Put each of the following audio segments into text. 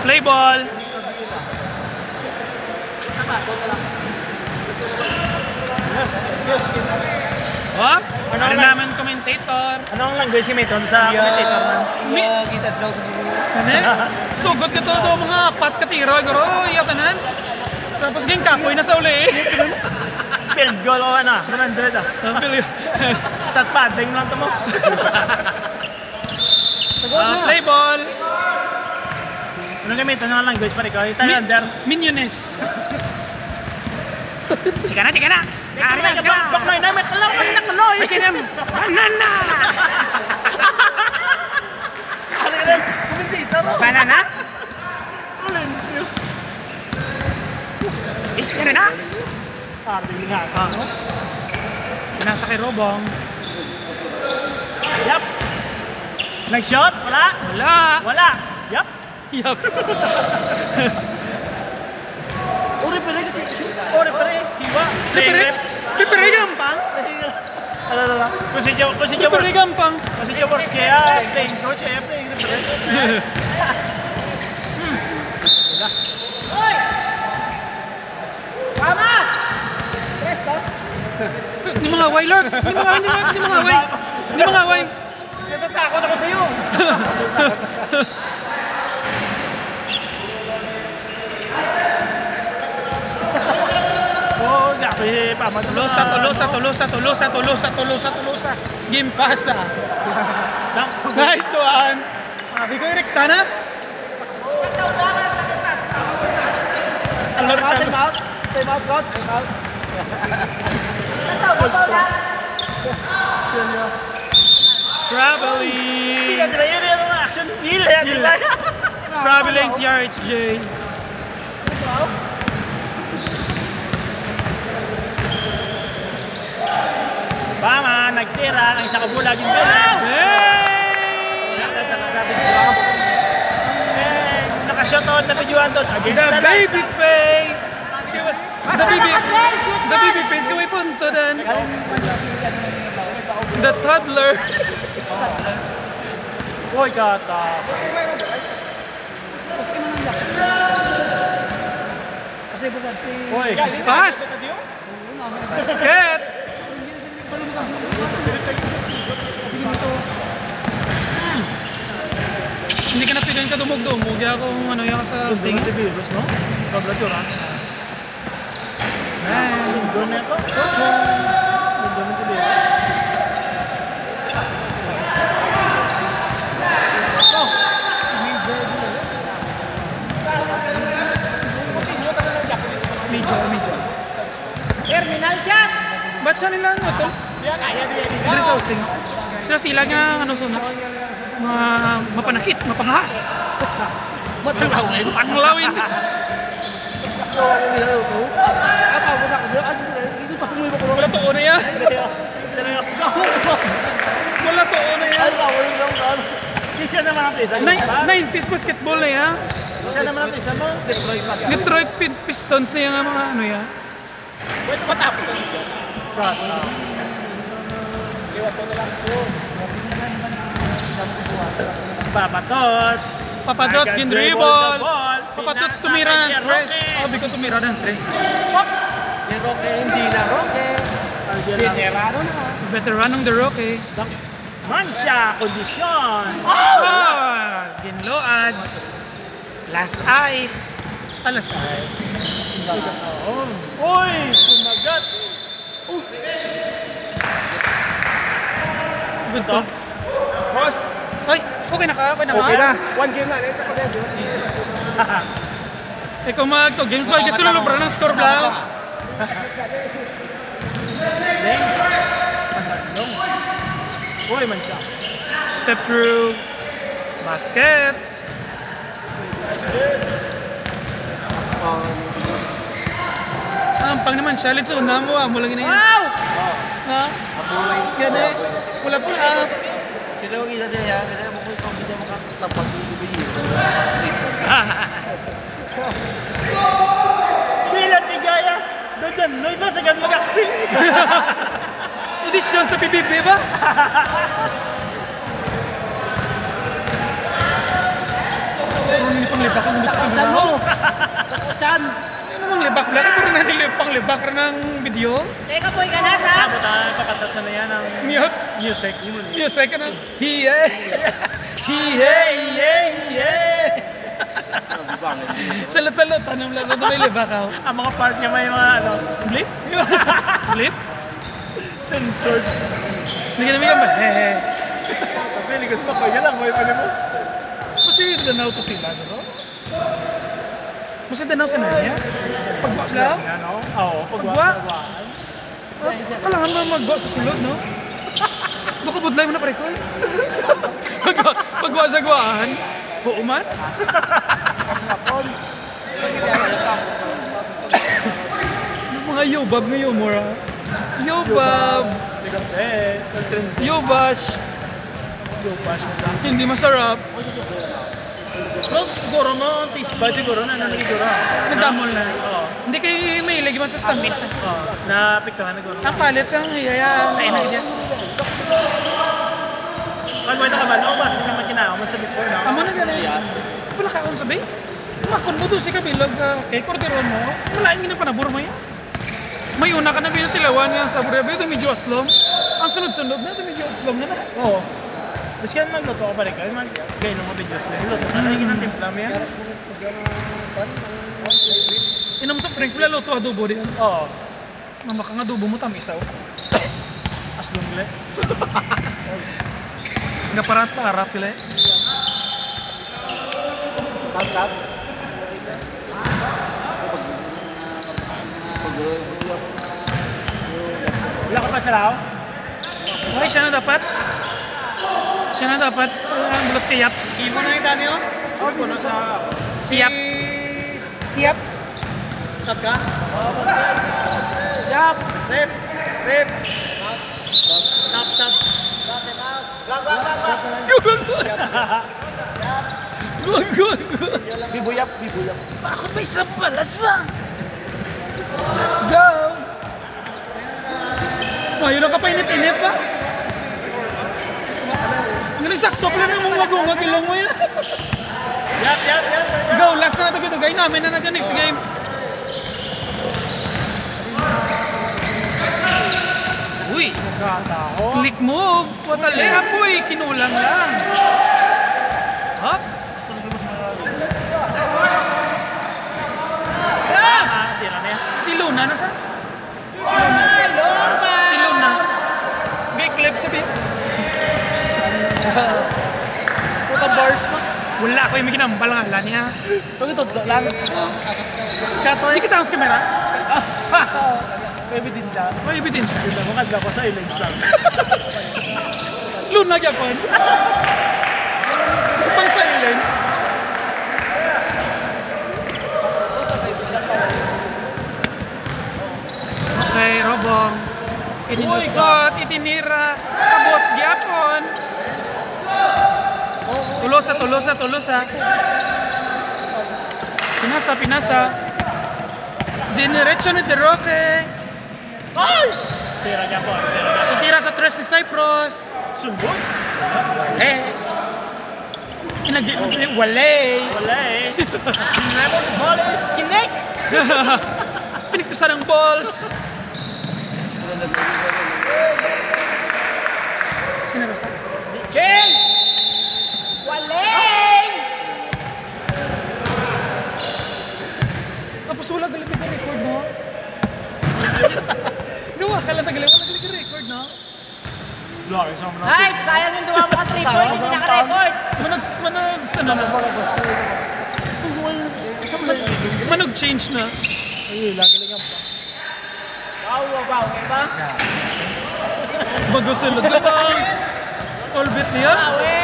Play ball. What? Ano naman commentator? Ano ang language si Meton sa commentator man? Kita daw sa bulo. Ano? Sugod ka to mga apat katira. Garo, yatanan. Tapos ging kapoy na sa uli eh. Field goal o ano? 100 ah. Stat padding lang ito mo. Play ball. Ano gamitin ng language pa rin ko? Thailander. Minyones. Chika na, chika na. Baknoy na, may kalaw ka na kaloy. Banana. Ano ka lang? Commentator o? Banana? Iska na na. Parang nga. Nasa kay Robong. Yup. Nag-shot? Wala? Wala. Wala. Yup. Yup. Uri pa rin ka Ore pare. Hiwa. Pipere gampang. Alala. Kasi Pipere gampang. Kasi Jawars kaya playing coach eh. Playing referee. Hoy! Tama! Presto? Ni mga away, Lord. Ni mga away. Ni mga away. Natatakot ako sa'yo. Oh, grabe pa. Tulusa. Game pasa. Nice one. Sabi ko, rekta na. Alor ka. Time out, coach. Traveling. Action feel ya, di ba? Traveling yards, Jay. Bama, nagtira ang isang kabulag yung gano'n. Hey! Nakashoutout na videoan doon. The baby face. The baby face. Kung may punto din. The toddler. Uy, kata. Uy, Pass. Basket. Hindi ka na pwedeng ka dumog-dumog. Kaya kung ano yan sa sing. virus, no? Pablatur, ha? Doon na ito. Doon na ito. Medyo. Terminal shot! Ba't siya nila ano ito? Dili sa using. Sila nga ano sunod. Mapanakit, mapangahas. Matalawin. Panglawin. Wala to na yan. Wala to na yan. Siya naman ang isa. 90s basketball na yan. Siya naman ang isa mo. Detroit Pistons na yung mga ano yan. Pwede matapos ang ito. Papatots, gin-dribble. Papatots tumira ng tres. Oh, because tumira ng tres. Yung Roque, hindi na Roque. Veterano na. Veteranong the Roque. Mansya, kondisyon. Ginload. Last eye. Last eye. Uy, kumagat. Good to. Boss. Ay, okay na ka? Okay na ka? Okay na. One game na. Ito ko din. Easy. Ikaw mag-to games ba? Gusto na lubra ng score block. Uy, Mansya. Step through. Basket. Ang pang naman siya. Let's unang mo. Amo lang yun. Wow! Ha? Yan eh. Wala po up. Sila yung isa siya. Kasi mo kung hindi niya makatapag ibigay. Pila Chigaya. Doon dyan. Noy ba sagad mag-acting? Audition sa PBB ba? Hindi pa libak ang gusto Chan mo! Chan! Ano mang libak lang? Puro na pang libak ng video. Teka, boy ka na sa? Tapos papatatsa na yan ang Mute. music. Music ka na. Hiye! Hiye! Hiye! Hiye! Salot-salot. Anong laro na may libak ako? Ang mga part niya may mga ano, Blip? Blip? censored. Hindi ka namin ka ba? Hehe. Pili ko sa yan lang, may pali mo. Kasi danaw to sila, no? Mas danaw sa nanya? Pagba lang? Ano? Oo, Pagwa? Kailangan mo magwa sa sulod, no? Baka budlay mo na pare ko eh. Pagwa sa gwaan. Oo man? Mga yobab na yomora. Yobab! Yobash! Hindi masarap. Well, siguro mo, taste ba siguro na naniguro. Nagdamol na. Oo. Hindi kayo may ilagay man sa stamis. Oo. Napiktuhan na siguro. Ang palit sa hiyaya. Kainag dyan. Pag may ka ba, no? Basta naman kinakaw mo sa before, no? Amo na gano'n. Wala ka akong sabi. Makon mo doon si Kabilog. Okay, korderon mo. Malaing nga pa na burma yan. May una ka na binatilawan nga sa Burebe. Ito medyo aslom. Ang sunod-sunod na ito medyo aslom na na. Oo. Tapos kaya nagluto ko pa rin kayo, mag-gay ng mga videos na luto ka na, yung timpla mo yan. Inom sa drinks, wala luto adobo din. Oo. Mamakang adobo mo tamisaw. Aslong ulit. Nga parat-parat kila eh. Wala ka pa sa lao? Okay, siya na dapat. Siya na dapat. Ang bulas kayap. Ibo na yung dami, oh? Ibo na sa... Siyap. Siyap. Sat ka? Siyap. Rip! Rip! Stop, stop! Good, good, good. Bibuyap, bibuyap. Bakit may isang palas ba? Let's go! Ayun ang kapainit-init ba? Ngayon sakto pala na mong magungag ilang mo yan. Yap, yap, yap! Go, last na natin ito. Gawin namin na natin next game. Uy! Slick move! Patali apoy! Kinulang lang. Hop! Tira na yan. Si Luna na sa? Si Luna. Gay clip sabi. Puta bars na. Wala ko yung may kinambal nga lang niya. Pag ito, lang. Siya to. Hindi kita ang kamera. Maybe din siya. May ebidensya. Dito mo kadla ko sa ilegs lang. Luna gyapon. Pang silence. Okay, Robong. Ininusot, itinira. Kabos gyapon. Tulosa, tulosa, tulosa. Pinasa, pinasa. Diniretso ni De Roque. Tira niya po, tira niya. Itira sa Tres ni Cyprus. Sumbot? Eh. Walay. Wala eh. Lemon volley. Kinik! Piniktusan ng balls. Sino ba sa? King! Waleng! Tapos wala galit ka record, no? Gawa ka lang tagalit. Wala galit ka record, no? Laki sa mga Ay, sayang yung duwa mo ka 3 points, hindi naka-record. Sana na. Manog change na. Ay, lagalingan pa. Wow, wow, wow, okay ba? Bago sulod na bang all bit niya. Awe!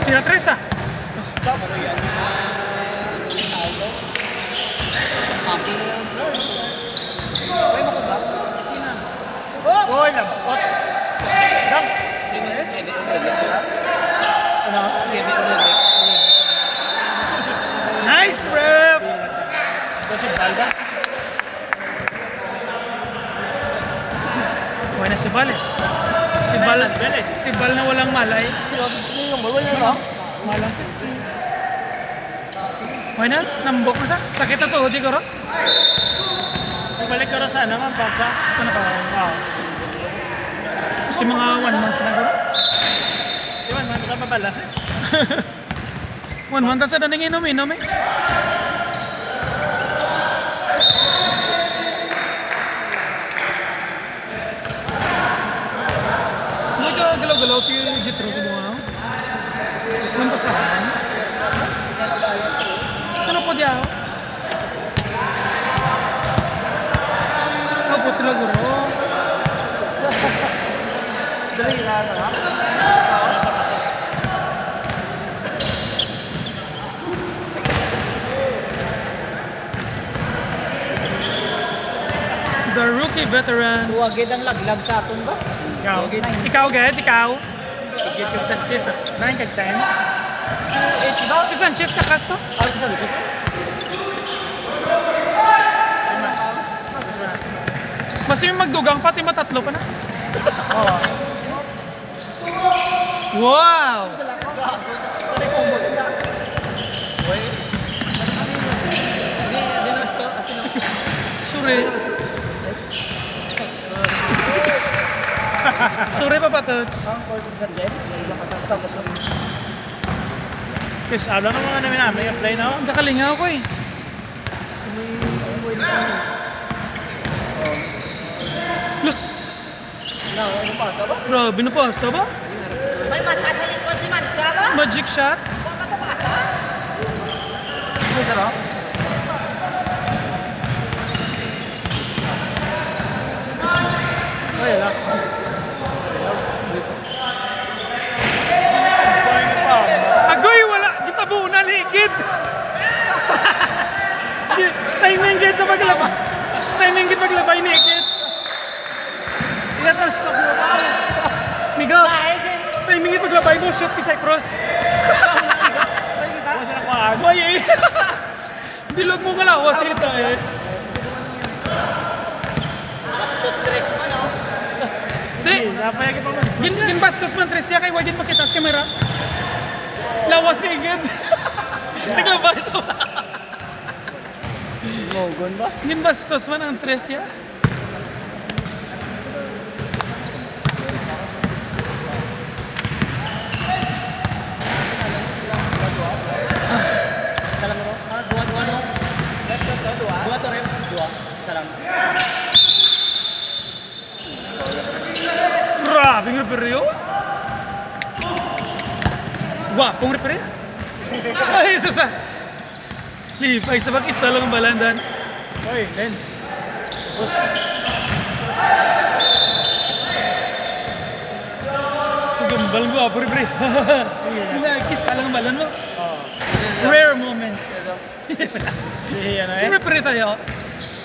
Tira tres ah. Uy, nabot. Dang! Buhay na si Bal eh. Si Bal na walang malay. Malang. Buhay na, nambok na sa. Sakit na to, di ko ro. Balik ka rin sana nga, Pagsa. Ano pa? Kasi mga 1 month na guro. Iwan, man ka mabalas eh. 1 month na sa daning inom eh. Galaw-galaw si Jitro sa bunga. Kung pasahan. Saan po diya? Kapot sila guro. Dali na ha? The rookie veteran. Huwagid ang laglag sa aton ba? Ikaw, Ged? Ikaw? Igit yung Sanchez, 9 kag 10. Si Sanchez kakas to? Mas yung magdugang pati matatlo pa na. Wow! Sure. Sure pa Tots. Kasi alam mo mga namin yung play na. Ang kakalingaw ko eh. Look! Grabe na pasa ba? May mata sa likod si Mansa ba? Magic shot? Huwag ka tabasa? Ay, ala. Agoy, wala! Gitabunan higit! Timing git na paglaba. Timing git paglabay ni higit. Iyatas pa global. Migo! Timing git paglabay mo, shoot pisay cross. Huwag siya nakuhaan. Boy eh! Bilog mo galawas ito eh. Basta stress mo, no? Di! Napayag pa man. Ginbastos man tres siya kay wagin makitas kamera. Lawas ni higit. Naglabay sa... Mogon ba? Ginbastos man ang tres siya. Grabe ng referee oh. Wapong referee. Ay, susa. Lipay sa mag-isa lang ang balandan. Oy, Lens. Gambal mo, apo referee. Kisa lang ang balan mo. Rare moments. Si ano Si eh? referee tayo.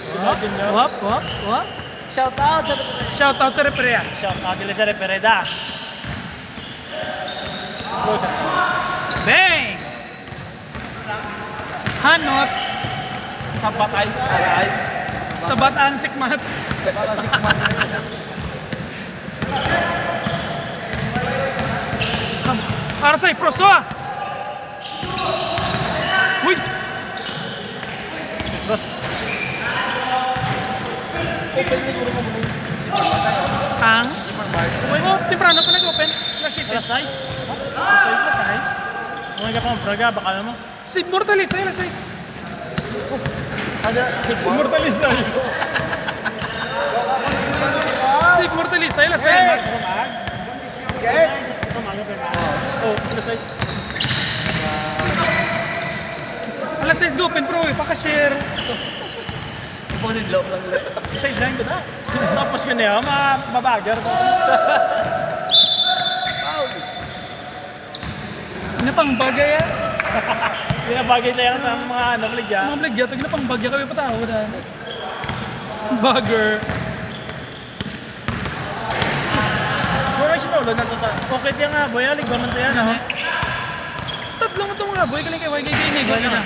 Si Martin Yo. Wap. Shout out sa Shout out sa referee. Shout out nila sa Repereda. Bang! Hanot Sa batay, aray. sa Bataan Sikmat. Arsay Proso. Uy! Boss. Open siguro mo muna yung Ang? Jimar Bar. Oh, temprano pa nag-open. Alas 6. Alas 6. Kung ka pang praga, baka naman. Si Mortalisa, alas 6. Ano? Si Mortalisa. Si Mortalisa, alas 6. Oh, alas 6. Alas 6 go-open pro eh, pakashare. Punidlaw lang ulit. Sideline ko na. Tapos yun eh, mabagar ko. Ginapang bagay ah. Binabagay na yan ang mga nabligya. Mga bligya, ito ginapang bagay kami patawad ah. Bagger. Kung may sinulog na ito, okay diyan nga, boy, alig ba man ito yan? Ano? Tatlo mo ito mga boy, galing kay YGG inigo na.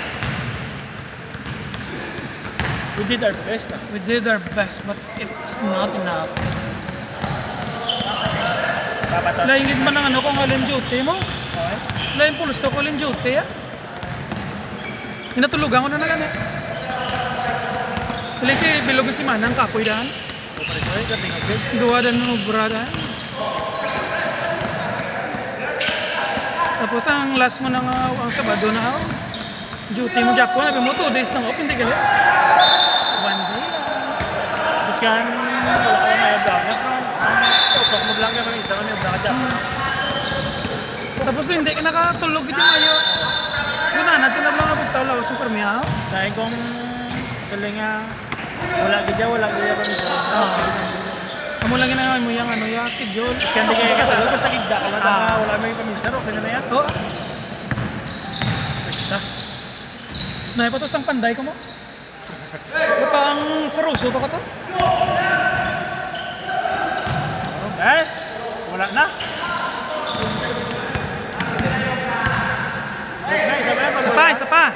We did our best. We did our best, but it's not enough. Sapatos. Laingid man ng ano kung alin duty mo. Okay. Lain pulso ko alin duty ah. Inatulugan ko na na gani. Dili kay bilog si Manang kapoy daan. Ay, gating agad. Gawa dan mo brada. Tapos ang last mo ng ang Sabado na duty mo gyapon abi mo 2 days nang off hindi gali. 1 day lang. Tapos kan, wala ko na yung blanket. Tutok mo blanket ng isa kami yung blanket dyan. Tapos hindi ka nakatulog iti mayo. Yun na natin na lang abot lawas super miyaw. Dahil kung sila nga, wala gidya pa nisa. Amo lang ginagawa mo yung ano yung schedule. Kaya hindi kayo katulog, basta gigda ka lang wala mo yung pamisar, okay na yan. Oo. Naipatos ang panday ko mo. Ano pa ang saruso pa ka to? Eh, wala na. Isa pa.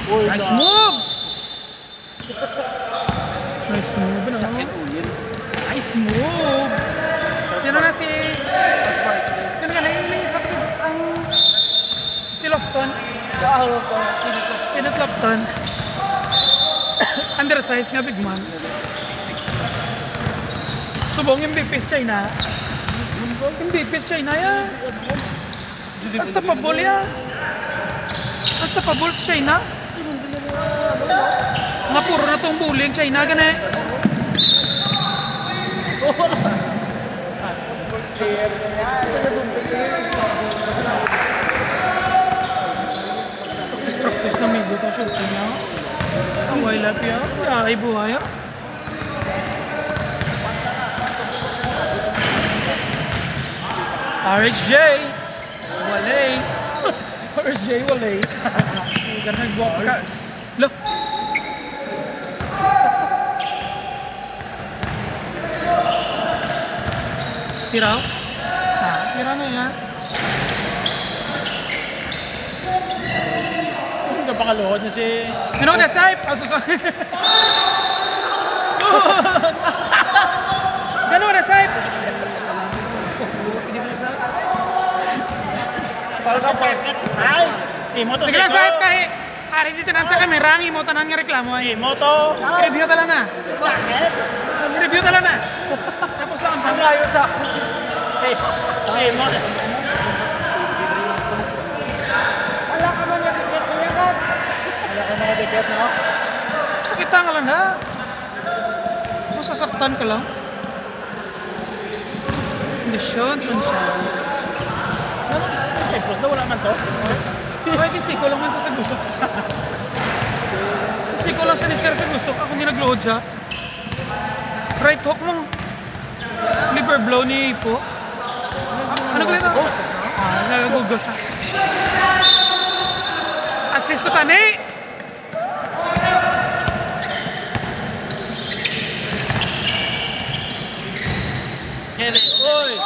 Nice move! Nice move na naman. Nice move! Sino na si... Sino ka na yung isa ko? Ang... Si Lofton. Pinat Lofton. Undersize nga big man. Subong yung BPS China. Yung BPS China yan. Unstoppable yan. Unstoppable sa China. Mga puro na itong bullying China gani. Practice na may buta shooting niya. Ang wild yan. Ay buhay yan. RHJ Walay RHJ Walay Ganun nagbuwak ka Look Tiraw tira na yan Napakaluhod na si... Ano na Saip? Ganun na Saip? Nice! Imoto Sige lang Saip kahit Ari dito nan sa kamera ang imo tanan nga reklamo ay. Imoto! Review tala na. Bakit? Review tala na. Tapos lang ang Layo sa... Imoto! Wala ka man nagkikit sa yakat. Wala ka mga dikit, no? Sakitan ka lang na. Masasaktan ka lang. Conditions man siya. Cyprus na wala man to. Ay, kinsiko lang man sa sagusok. Kinsiko lang sa ni Sir Sagusok. Ako nagluhod sa. Right hook mong liver blow ni Ipo. Ano ko ito? Nagagugos ha. Assist ka ni! Oy!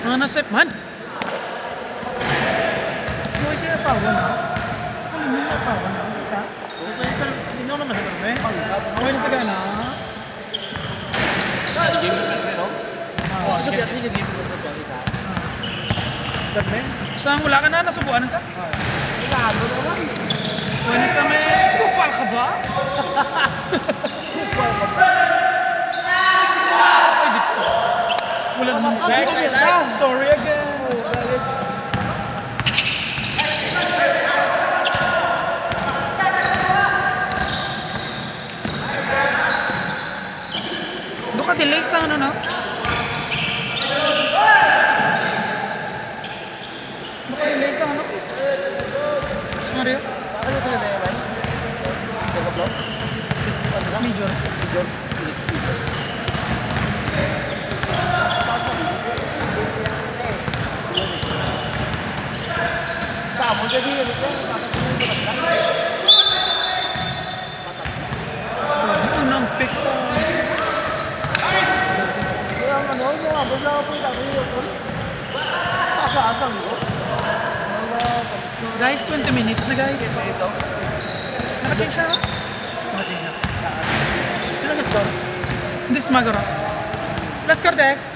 Mga nasip man. Buhay siya pawan na. Ano mo na pawan na? Isa? Hindi nyo naman sa barbe. Okay na sa gana. Barbe? Saan wala ka na? Nasubuan na sa? Buenas na may kupal ka ba? Ay, di po. Wala naman. Sorry again. Doon ka delay sa ano na? Doon ka delay sa ano? Mario? Ano ito na ba? Major. Kamu jadi Unang pick sa... yang ano, yung abos na po yung ako. Asa-asang mo. Guys, 20 minutes na guys. Naka-change siya no? Naka-change na. Sino nag-score? Hindi si Magaro. Las Cortez.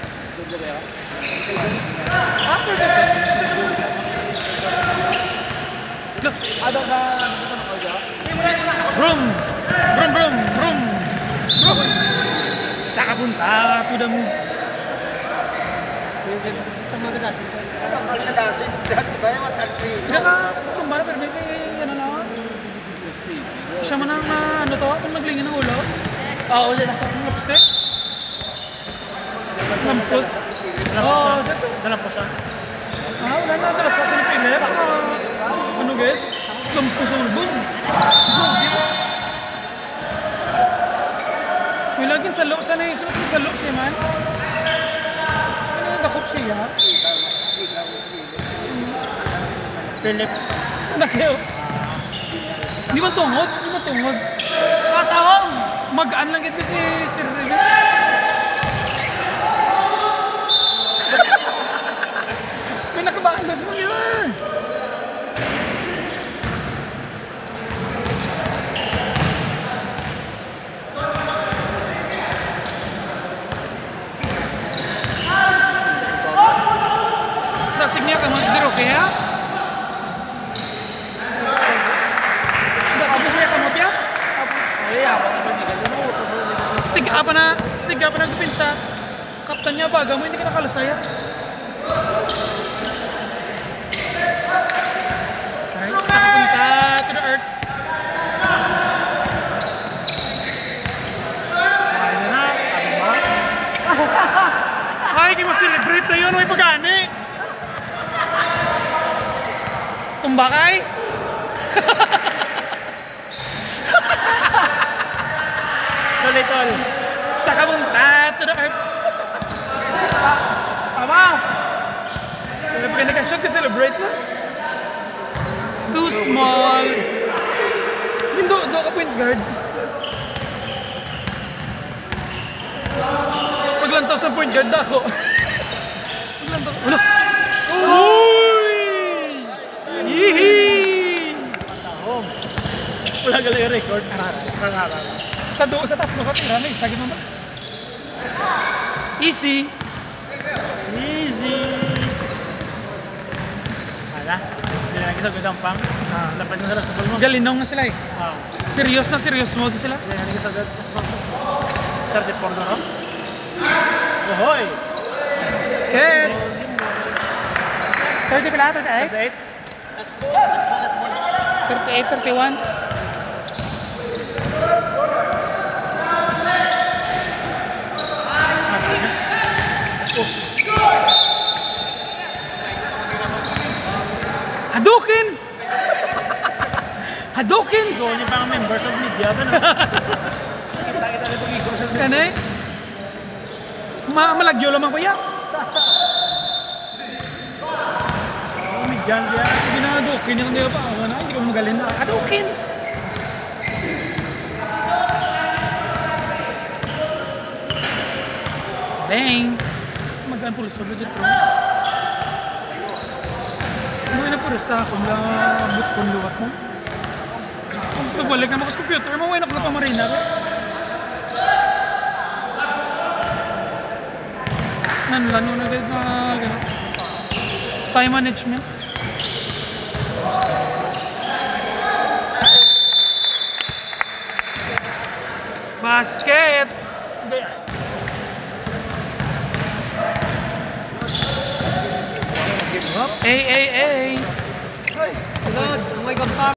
After the look. Ano ka? Vroom! Vroom, vroom, vroom! Vroom! Saka punta to the moon. Ano ka na dasi? Dati ba yung matagri? Hindi ka, kumbara, pero may ano na. Siya man ang ano to, kung naglingin ng ulo. Oo, yan ako. Upset. Lampos. Oo, set. Nalampos siya. Wala na, talas sa Pilipinas. Ano gaya? Lampos urbon. May laging sa loob. Sana yung sa loob siya man. Sana yung dakop siya. Philip. Nakayo. Di man tungod? Di man tungod? Katawang! Magaan lang kita si Sir Rega. Kung nakabaan ba sa mga yun? Nasig niya ka mag-diro kaya? Tiga pa na gupin sa kaptan niya baga mo, hindi ka nakalasaya. Alright, saka punta to the earth. Ayun na. Ano ba? Ay, hindi mo celebrate na yun, may pagani. Tumbakay? Tol. Saka punta to the earth. Ama! Pag nagka-shot ka, celebrate na. Too small. Hindi, do ka point guard. Paglantaw sa point guard ako. Paglantaw. Wala! Uy! Yee! Wala galing yung record. Sa tatlo ka tira, may sagit mo ba? Easy. Easy. Hala. Hindi na lang kita pang. Dapat na sila sa ball mo. Galinong na sila eh. Ah. Serious mode sila. Hindi na kita sa 34 na ro. Ohoy! Sket! 30 pala, 38? 38. 38, 31. Hadouken! Hadouken! So, niyo pa ang members of media ba na? Ano eh? Malagyo lamang ko yan. Medyan dia. Hindi na Hadouken yung hindi pa. Hindi ko magaling na. Hadouken! Bang! Magaan po sa budget ko. Mga na po sa akong labot kong luwat mo. Kung pagbalik naman ko sa computer, mawin ako na pa marina. Nanlano na agad na gano'n. Time management. Basket! Ay! Agad, ang may gamba.